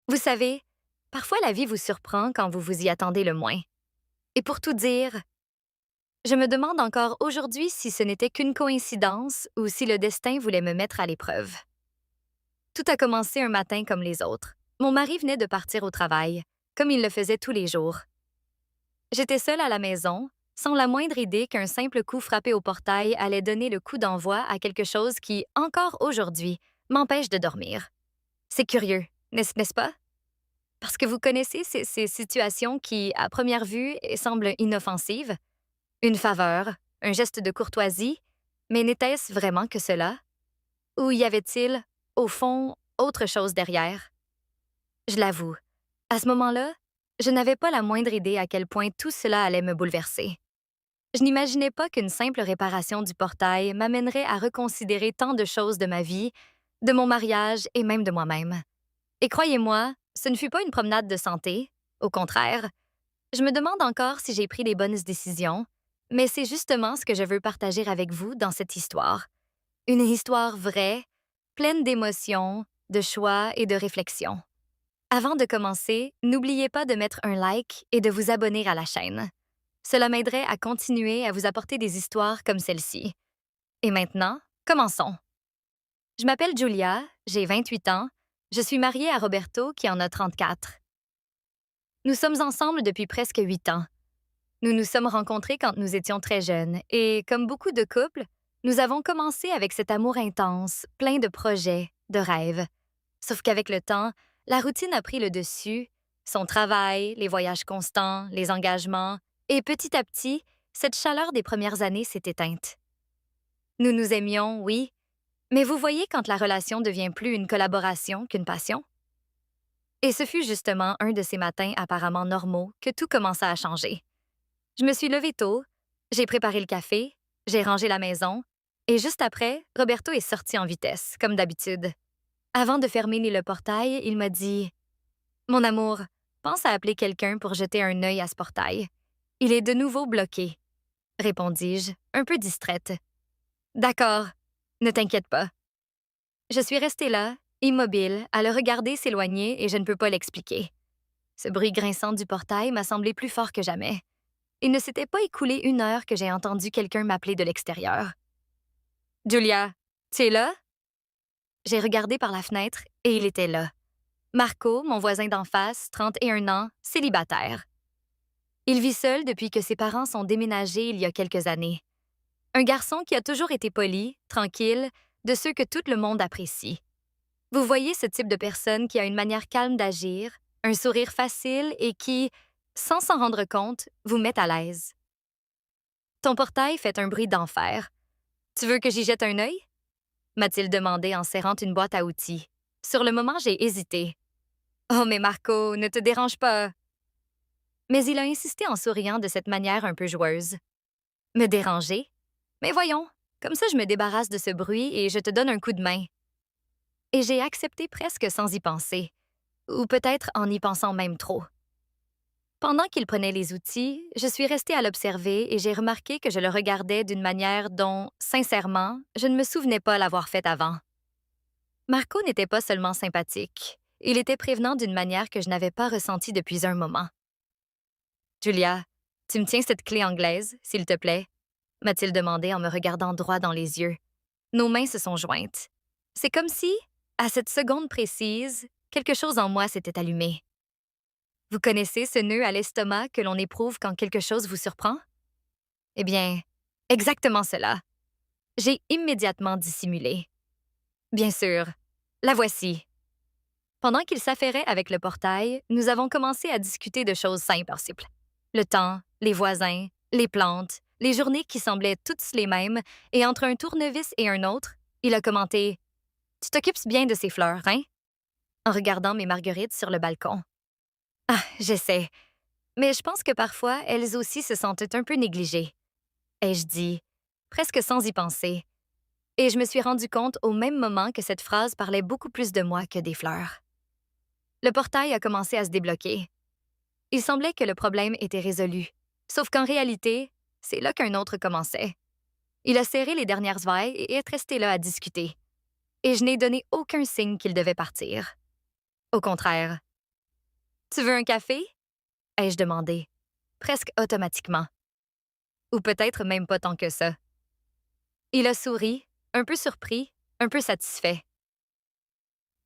Vous savez, parfois la vie vous surprend quand vous vous y attendez le moins. Et pour tout dire, je me demande encore aujourd'hui si ce n'était qu'une coïncidence ou si le destin voulait me mettre à l'épreuve. Tout a commencé un matin comme les autres. Mon mari venait de partir au travail, comme il le faisait tous les jours. J'étais seule à la maison, sans la moindre idée qu'un simple coup frappé au portail allait donner le coup d'envoi à quelque chose qui, encore aujourd'hui, m'empêche de dormir. C'est curieux, n'est-ce pas? Parce que vous connaissez ces situations qui, à première vue, semblent inoffensives. Une faveur, un geste de courtoisie, mais n'était-ce vraiment que cela? Ou y avait-il, au fond, autre chose derrière? Je l'avoue, à ce moment-là, je n'avais pas la moindre idée à quel point tout cela allait me bouleverser. Je n'imaginais pas qu'une simple réparation du portail m'amènerait à reconsidérer tant de choses de ma vie, de mon mariage et même de moi-même. Et croyez-moi, ce ne fut pas une promenade de santé. Au contraire, je me demande encore si j'ai pris les bonnes décisions, mais c'est justement ce que je veux partager avec vous dans cette histoire. Une histoire vraie, pleine d'émotions, de choix et de réflexions. Avant de commencer, n'oubliez pas de mettre un like et de vous abonner à la chaîne. Cela m'aiderait à continuer à vous apporter des histoires comme celle-ci. Et maintenant, commençons. Je m'appelle Julia, j'ai 28 ans, je suis mariée à Roberto qui en a 34. Nous sommes ensemble depuis presque 8 ans. Nous nous sommes rencontrés quand nous étions très jeunes et, comme beaucoup de couples, nous avons commencé avec cet amour intense, plein de projets, de rêves. Sauf qu'avec le temps, la routine a pris le dessus, son travail, les voyages constants, les engagements, et petit à petit, cette chaleur des premières années s'est éteinte. Nous nous aimions, oui, mais vous voyez quand la relation devient plus une collaboration qu'une passion? Et ce fut justement un de ces matins apparemment normaux que tout commença à changer. Je me suis levée tôt, j'ai préparé le café, j'ai rangé la maison, et juste après, Roberto est sorti en vitesse, comme d'habitude. Avant de fermer le portail, il m'a dit « Mon amour, pense à appeler quelqu'un pour jeter un œil à ce portail. Il est de nouveau bloqué. » Répondis-je, un peu distraite. « D'accord, ne t'inquiète pas. » Je suis restée là, immobile, à le regarder s'éloigner et je ne peux pas l'expliquer. Ce bruit grinçant du portail m'a semblé plus fort que jamais. Il ne s'était pas écoulé 1 heure que j'ai entendu quelqu'un m'appeler de l'extérieur. « Julia, tu es là? » J'ai regardé par la fenêtre et il était là. Marco, mon voisin d'en face, 31 ans, célibataire. Il vit seul depuis que ses parents sont déménagés il y a quelques années. Un garçon qui a toujours été poli, tranquille, de ceux que tout le monde apprécie. Vous voyez ce type de personne qui a une manière calme d'agir, un sourire facile et qui, sans s'en rendre compte, vous met à l'aise. Ton portail fait un bruit d'enfer. Tu veux que j'y jette un œil? M'a-t-il demandé en serrant une boîte à outils. Sur le moment, j'ai hésité. Oh, mais Marco, ne te dérange pas. Mais il a insisté en souriant de cette manière un peu joueuse. Me déranger? Mais voyons, comme ça je me débarrasse de ce bruit et je te donne un coup de main. Et j'ai accepté presque sans y penser, ou peut-être en y pensant même trop. Pendant qu'il prenait les outils, je suis restée à l'observer et j'ai remarqué que je le regardais d'une manière dont, sincèrement, je ne me souvenais pas l'avoir faite avant. Marco n'était pas seulement sympathique, il était prévenant d'une manière que je n'avais pas ressentie depuis un moment. Julia, tu me tiens cette clé anglaise, s'il te plaît? M'a-t-il demandé en me regardant droit dans les yeux. Nos mains se sont jointes. C'est comme si, à cette seconde précise, quelque chose en moi s'était allumé. Vous connaissez ce nœud à l'estomac que l'on éprouve quand quelque chose vous surprend? Eh bien, exactement cela. J'ai immédiatement dissimulé. Bien sûr, la voici. Pendant qu'il s'affairait avec le portail, nous avons commencé à discuter de choses simples. Le temps, les voisins, les plantes, les journées qui semblaient toutes les mêmes, et entre un tournevis et un autre, il a commenté « Tu t'occupes bien de ces fleurs, hein? » en regardant mes marguerites sur le balcon. « Ah, j'essaie. Mais je pense que parfois, elles aussi se sentent un peu négligées. » ai-je dit, presque sans y penser. Et je me suis rendu compte au même moment que cette phrase parlait beaucoup plus de moi que des fleurs. Le portail a commencé à se débloquer. Il semblait que le problème était résolu, sauf qu'en réalité, c'est là qu'un autre commençait. Il a serré les dernières vailles et est resté là à discuter. Et je n'ai donné aucun signe qu'il devait partir. Au contraire, Tu veux un café? Ai-je demandé, presque automatiquement. Ou peut-être même pas tant que ça. Il a souri, un peu surpris, un peu satisfait.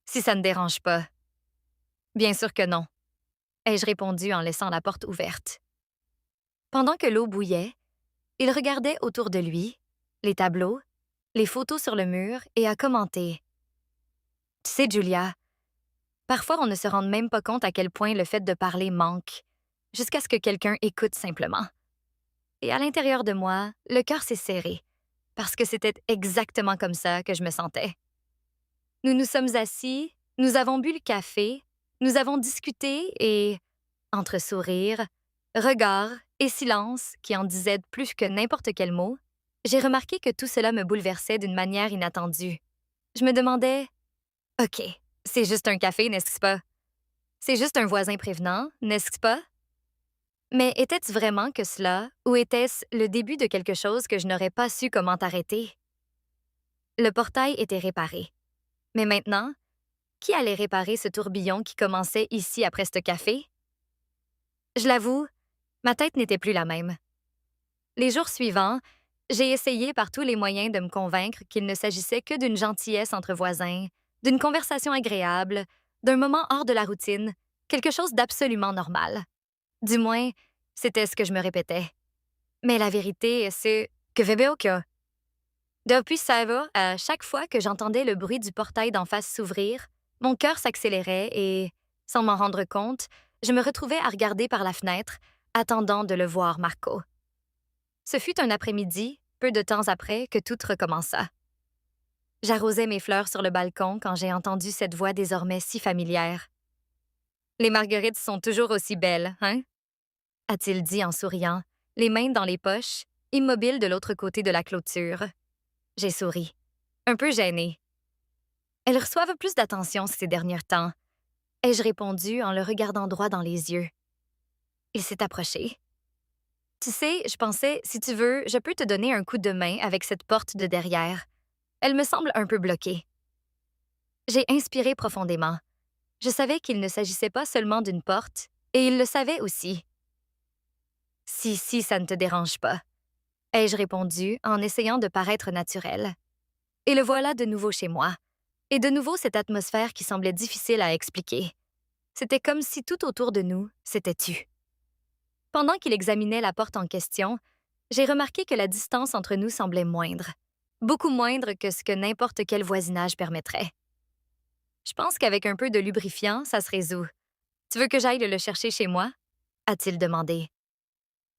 Si ça ne dérange pas. Bien sûr que non, ai-je répondu en laissant la porte ouverte. Pendant que l'eau bouillait, il regardait autour de lui, les tableaux, les photos sur le mur et a commenté. Tu sais, Julia, parfois on ne se rend même pas compte à quel point le fait de parler manque, jusqu'à ce que quelqu'un écoute simplement. Et à l'intérieur de moi, le cœur s'est serré, parce que c'était exactement comme ça que je me sentais. Nous nous sommes assis, nous avons bu le café, nous avons discuté et, entre sourires, regards et silence qui en disaient plus que n'importe quel mot, j'ai remarqué que tout cela me bouleversait d'une manière inattendue. Je me demandais, OK, c'est juste un café, n'est-ce pas? C'est juste un voisin prévenant, n'est-ce pas? Mais était-ce vraiment que cela, ou était-ce le début de quelque chose que je n'aurais pas su comment arrêter? Le portail était réparé. Mais maintenant, qui allait réparer ce tourbillon qui commençait ici après ce café? Je l'avoue, ma tête n'était plus la même. Les jours suivants, j'ai essayé par tous les moyens de me convaincre qu'il ne s'agissait que d'une gentillesse entre voisins, d'une conversation agréable, d'un moment hors de la routine, quelque chose d'absolument normal. Du moins, c'était ce que je me répétais. Mais la vérité, c'est que Vebeoka. Depuis ça, à chaque fois que j'entendais le bruit du portail d'en face s'ouvrir, mon cœur s'accélérait et, sans m'en rendre compte, je me retrouvais à regarder par la fenêtre, attendant de le voir Marco. Ce fut un après-midi, peu de temps après, que tout recommença. J'arrosais mes fleurs sur le balcon quand j'ai entendu cette voix désormais si familière. Les marguerites sont toujours aussi belles, hein? A-t-il dit en souriant, les mains dans les poches, immobile de l'autre côté de la clôture. J'ai souri, un peu gênée. Elles reçoivent plus d'attention ces derniers temps, ai-je répondu en le regardant droit dans les yeux. Il s'est approché. Tu sais, je pensais, si tu veux, je peux te donner un coup de main avec cette porte de derrière. Elle me semble un peu bloquée. J'ai inspiré profondément. Je savais qu'il ne s'agissait pas seulement d'une porte, et il le savait aussi. Si, ça ne te dérange pas, ai-je répondu en essayant de paraître naturel. Et le voilà de nouveau chez moi. Et de nouveau cette atmosphère qui semblait difficile à expliquer. C'était comme si tout autour de nous s'était tu. Pendant qu'il examinait la porte en question, j'ai remarqué que la distance entre nous semblait moindre. Beaucoup moindre que ce que n'importe quel voisinage permettrait. Je pense qu'avec un peu de lubrifiant, ça se résout. Tu veux que j'aille le chercher chez moi? A-t-il demandé.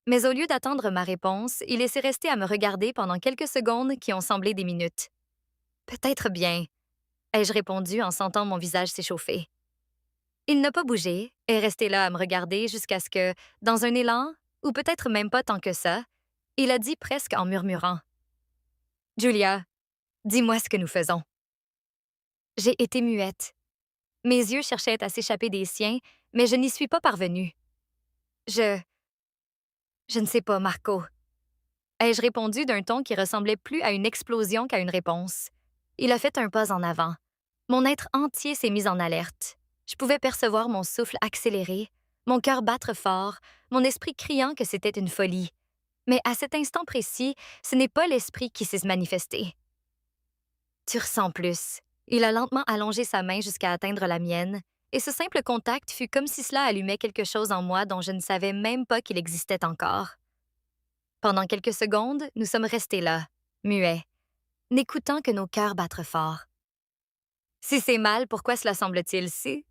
Mais au lieu d'attendre ma réponse, il s'est resté à me regarder pendant quelques secondes qui ont semblé des minutes. Peut-être bien, ai-je répondu en sentant mon visage s'échauffer. Il n'a pas bougé, est resté là à me regarder jusqu'à ce que, dans un élan, ou peut-être même pas tant que ça, il a dit presque en murmurant. Julia, dis-moi ce que nous faisons. J'ai été muette. Mes yeux cherchaient à s'échapper des siens, mais je n'y suis pas parvenue. Je ne sais pas, Marco. Ai-je répondu d'un ton qui ressemblait plus à une explosion qu'à une réponse. Il a fait un pas en avant. Mon être entier s'est mis en alerte. Je pouvais percevoir mon souffle accéléré, mon cœur battre fort, mon esprit criant que c'était une folie. Mais à cet instant précis, ce n'est pas l'esprit qui s'est manifesté. Tu ressens plus. Il a lentement allongé sa main jusqu'à atteindre la mienne, et ce simple contact fut comme si cela allumait quelque chose en moi dont je ne savais même pas qu'il existait encore. Pendant quelques secondes, nous sommes restés là, muets, n'écoutant que nos cœurs battre fort. Si c'est mal, pourquoi cela semble-t-il si?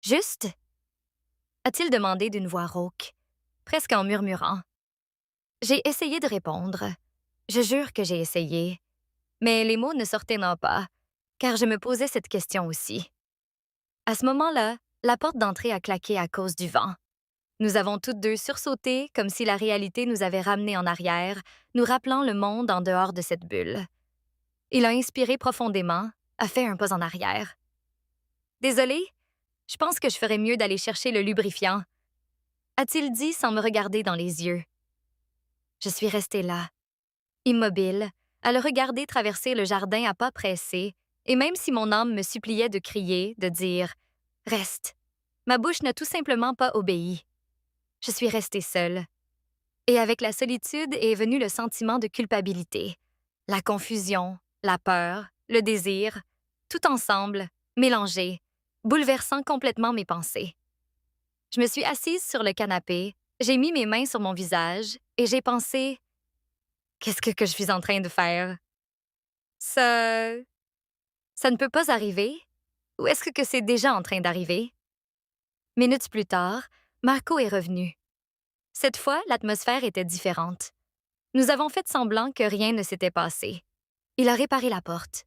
Juste? A-t-il demandé d'une voix rauque, presque en murmurant. J'ai essayé de répondre. Je jure que j'ai essayé. Mais les mots ne sortaient pas, car je me posais cette question aussi. À ce moment-là, la porte d'entrée a claqué à cause du vent. Nous avons toutes deux sursauté comme si la réalité nous avait ramenés en arrière, nous rappelant le monde en dehors de cette bulle. Il a inspiré profondément, a fait un pas en arrière. Désolé, je pense que je ferais mieux d'aller chercher le lubrifiant, a-t-il dit sans me regarder dans les yeux. Je suis restée là, immobile, à le regarder traverser le jardin à pas pressés, et même si mon âme me suppliait de crier, de dire « Reste », ma bouche n'a tout simplement pas obéi. Je suis restée seule. Et avec la solitude est venu le sentiment de culpabilité, la confusion, la peur, le désir, tout ensemble, mélangés, bouleversant complètement mes pensées. Je me suis assise sur le canapé, j'ai mis mes mains sur mon visage et j'ai pensé « Qu'est-ce que je suis en train de faire? Ça... ça ne peut pas arriver? Ou est-ce que c'est déjà en train d'arriver? » Minutes plus tard, Marco est revenu. Cette fois, l'atmosphère était différente. Nous avons fait semblant que rien ne s'était passé. Il a réparé la porte.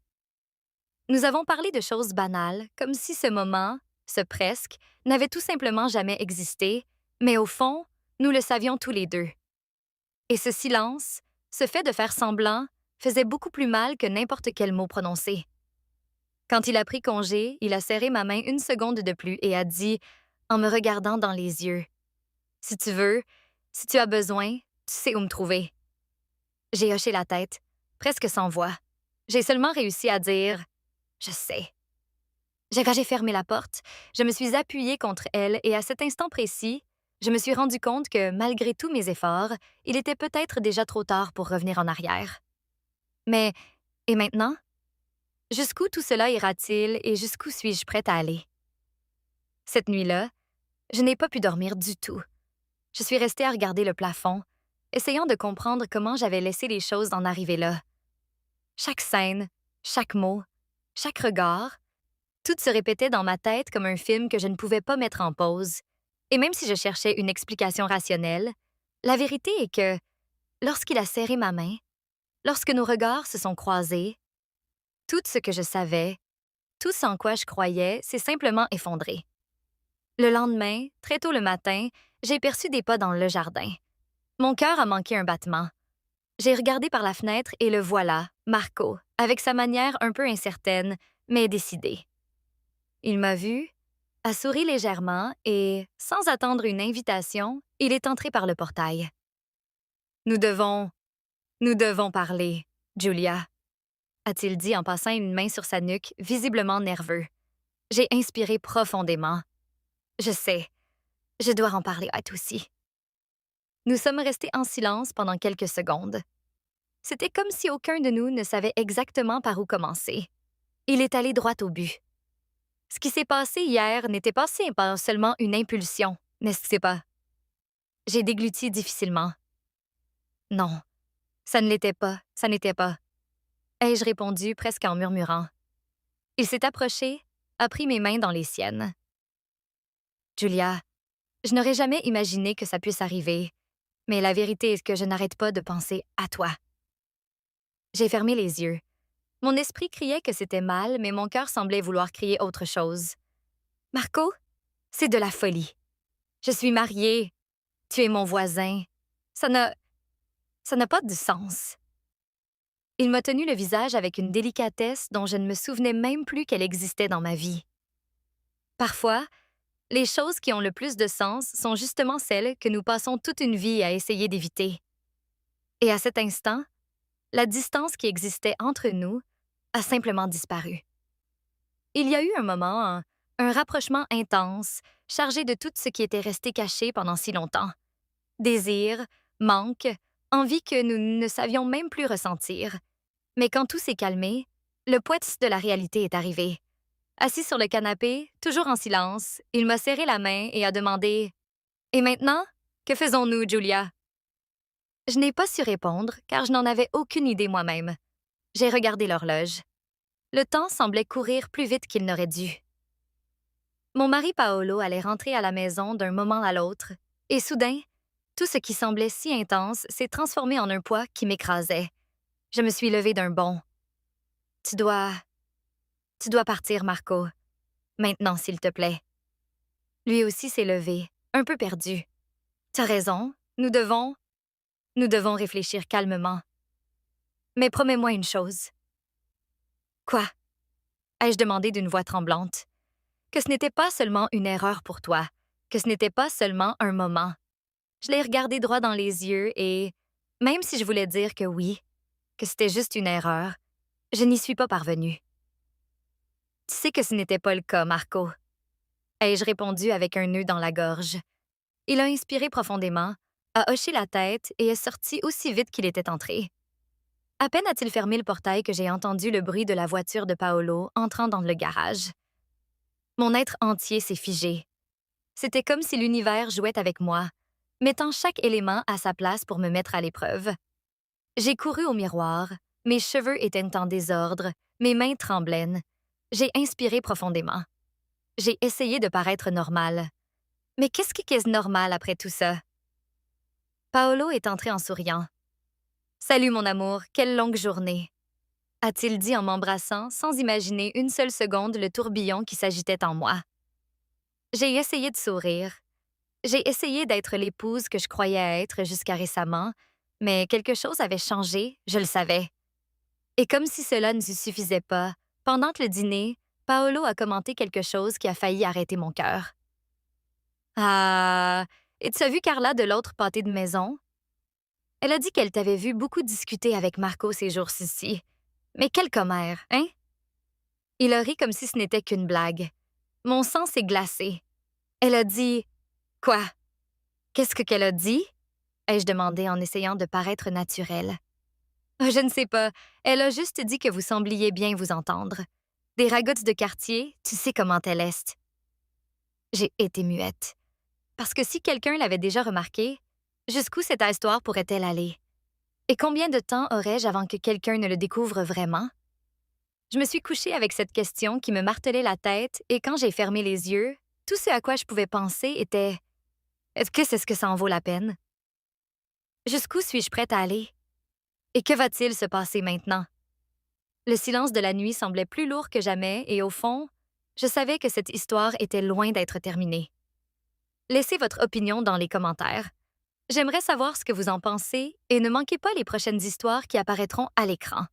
Nous avons parlé de choses banales, comme si ce moment, ce presque, n'avait tout simplement jamais existé, mais au fond, nous le savions tous les deux. Et ce silence, ce fait de faire semblant, faisait beaucoup plus mal que n'importe quel mot prononcé. Quand il a pris congé, il a serré ma main une seconde de plus et a dit, en me regardant dans les yeux, « Si tu veux, si tu as besoin, tu sais où me trouver. » J'ai hoché la tête, presque sans voix. J'ai seulement réussi à dire « Je sais ». Quand j'ai fermé la porte, je me suis appuyée contre elle et à cet instant précis, je me suis rendu compte que, malgré tous mes efforts, il était peut-être déjà trop tard pour revenir en arrière. Mais, et maintenant? Jusqu'où tout cela ira-t-il et jusqu'où suis-je prête à aller? Cette nuit-là, je n'ai pas pu dormir du tout. Je suis restée à regarder le plafond, essayant de comprendre comment j'avais laissé les choses en arriver là. Chaque scène, chaque mot, chaque regard, tout se répétait dans ma tête comme un film que je ne pouvais pas mettre en pause. Et même si je cherchais une explication rationnelle, la vérité est que, lorsqu'il a serré ma main, lorsque nos regards se sont croisés, tout ce que je savais, tout ce en quoi je croyais, s'est simplement effondré. Le lendemain, très tôt le matin, j'ai perçu des pas dans le jardin. Mon cœur a manqué un battement. J'ai regardé par la fenêtre et le voilà, Marco, avec sa manière un peu incertaine, mais décidée. Il m'a vue, a souri légèrement et, sans attendre une invitation, il est entré par le portail. Nous devons parler, Julia, a-t-il dit en passant une main sur sa nuque, visiblement nerveux. J'ai inspiré profondément. Je sais, je dois en parler à aussi. Nous sommes restés en silence pendant quelques secondes. C'était comme si aucun de nous ne savait exactement par où commencer. Il est allé droit au but. Ce qui s'est passé hier n'était pas seulement une impulsion, n'est-ce pas? J'ai dégluti difficilement. Non, ça ne l'était pas, ça n'était pas. Ai-je répondu presque en murmurant. Il s'est approché, a pris mes mains dans les siennes. Julia, je n'aurais jamais imaginé que ça puisse arriver, mais la vérité est que je n'arrête pas de penser à toi. J'ai fermé les yeux. Mon esprit criait que c'était mal, mais mon cœur semblait vouloir crier autre chose. Marco, c'est de la folie. Je suis mariée. Tu es mon voisin. Ça n'a pas de sens. Il m'a tenu le visage avec une délicatesse dont je ne me souvenais même plus qu'elle existait dans ma vie. Parfois, les choses qui ont le plus de sens sont justement celles que nous passons toute une vie à essayer d'éviter. Et à cet instant, la distance qui existait entre nous a simplement disparu. Il y a eu un moment, un rapprochement intense, chargé de tout ce qui était resté caché pendant si longtemps. Désir, manque, envie que nous ne savions même plus ressentir. Mais quand tout s'est calmé, le poète de la réalité est arrivé. Assis sur le canapé, toujours en silence, il m'a serré la main et a demandé « Et maintenant, que faisons-nous, Julia? » Je n'ai pas su répondre car je n'en avais aucune idée moi-même. J'ai regardé l'horloge. Le temps semblait courir plus vite qu'il n'aurait dû. Mon mari Paolo allait rentrer à la maison d'un moment à l'autre, et soudain, tout ce qui semblait si intense s'est transformé en un poids qui m'écrasait. Je me suis levée d'un bond. Tu dois... Tu dois partir, Marco. Maintenant, s'il te plaît. Lui aussi s'est levé, un peu perdu. T'as raison, nous devons réfléchir calmement. Mais promets-moi une chose. Quoi? Ai-je demandé d'une voix tremblante. Que ce n'était pas seulement une erreur pour toi, que ce n'était pas seulement un moment. Je l'ai regardé droit dans les yeux et, même si je voulais dire que oui, que c'était juste une erreur, je n'y suis pas parvenue. Tu sais que ce n'était pas le cas, Marco. Ai-je répondu avec un nœud dans la gorge. Il a inspiré profondément, a hoché la tête et est sorti aussi vite qu'il était entré. À peine a-t-il fermé le portail que j'ai entendu le bruit de la voiture de Paolo entrant dans le garage. Mon être entier s'est figé. C'était comme si l'univers jouait avec moi, mettant chaque élément à sa place pour me mettre à l'épreuve. J'ai couru au miroir, mes cheveux étaient en désordre, mes mains tremblaient. J'ai inspiré profondément. J'ai essayé de paraître normale. Mais qu'est-ce qui est normal après tout ça? Paolo est entré en souriant. Salut mon amour, quelle longue journée, a-t-il dit en m'embrassant sans imaginer une seule seconde le tourbillon qui s'agitait en moi. J'ai essayé de sourire. J'ai essayé d'être l'épouse que je croyais être jusqu'à récemment, mais quelque chose avait changé, je le savais. Et comme si cela ne suffisait pas, pendant le dîner, Paolo a commenté quelque chose qui a failli arrêter mon cœur. Ah, et tu as vu Carla de l'autre pâté de maison? Elle a dit qu'elle t'avait vu beaucoup discuter avec Marco ces jours-ci. Mais quelle commère, hein? Il a ri comme si ce n'était qu'une blague. Mon sang s'est glacé. Elle a dit... Quoi? Qu'est-ce qu'elle a dit? Ai-je demandé en essayant de paraître naturelle. Je ne sais pas. Elle a juste dit que vous sembliez bien vous entendre. Des ragottes de quartier, tu sais comment elle est. J'ai été muette. Parce que si quelqu'un l'avait déjà remarqué, jusqu'où cette histoire pourrait-elle aller? Et combien de temps aurais-je avant que quelqu'un ne le découvre vraiment? Je me suis couchée avec cette question qui me martelait la tête et quand j'ai fermé les yeux, tout ce à quoi je pouvais penser était « Est-ce que c'est ce que ça en vaut la peine? Jusqu'où suis-je prête à aller? Et que va-t-il se passer maintenant? » Le silence de la nuit semblait plus lourd que jamais et au fond, je savais que cette histoire était loin d'être terminée. Laissez votre opinion dans les commentaires. J'aimerais savoir ce que vous en pensez et ne manquez pas les prochaines histoires qui apparaîtront à l'écran.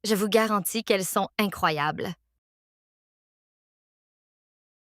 Je vous garantis qu'elles sont incroyables.